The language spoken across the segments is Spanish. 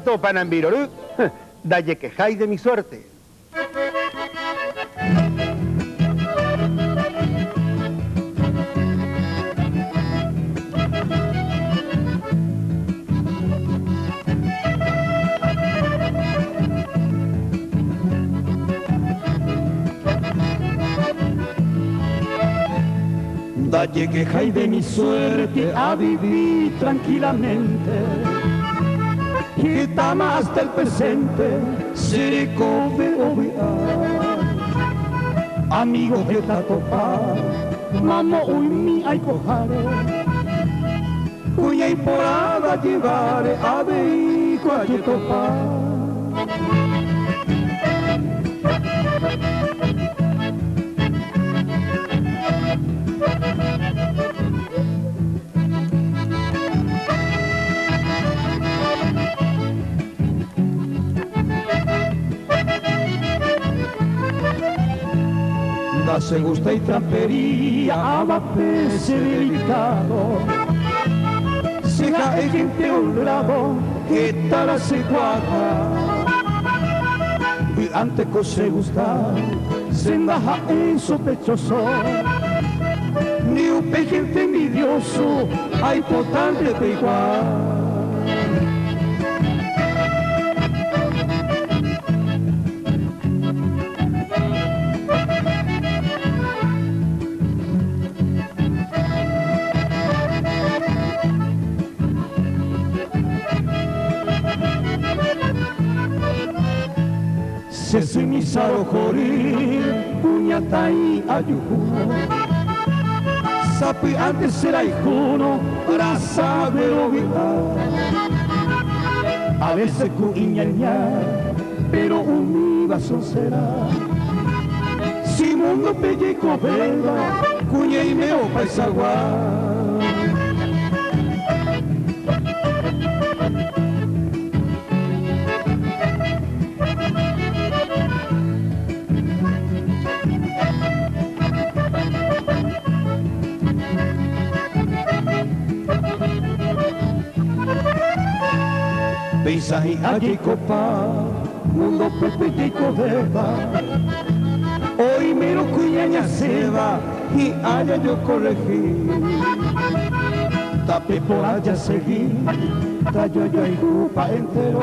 tanto panambirorú, dalle quejáis de mi suerte. Dalle quejáis de mi suerte a vivir tranquilamente. Gitama hasta el presente, seré cobe amigo que ta topar, mamo mi ay cojare, cuya y porada llevare a ver cuaye topar. Se gusta y trampería, abapese delicado. Seja el gente honrado, que tal se guarda. Y antes que se gusta, se baja en sospechoso. Ni un gente envidioso, hay potente de igual. Se sumisaro jori, puñatai ayuno. Sapi antes será hijuno, para saber olvidar. A veces cuiñaña, pero univa será. Si mundo pelleco vela, cuña y meo paisaguar. Paisaje allí copa, mundo pepe y codeba. Hoy miro cuñaña se va y allá yo corregí. Tape por allá seguí, tallo yo y jupa entero.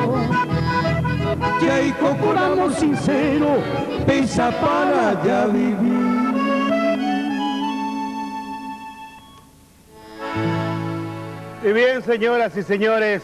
Ya y con amor sincero, pensa para allá vivir. Y bien, señoras y señores,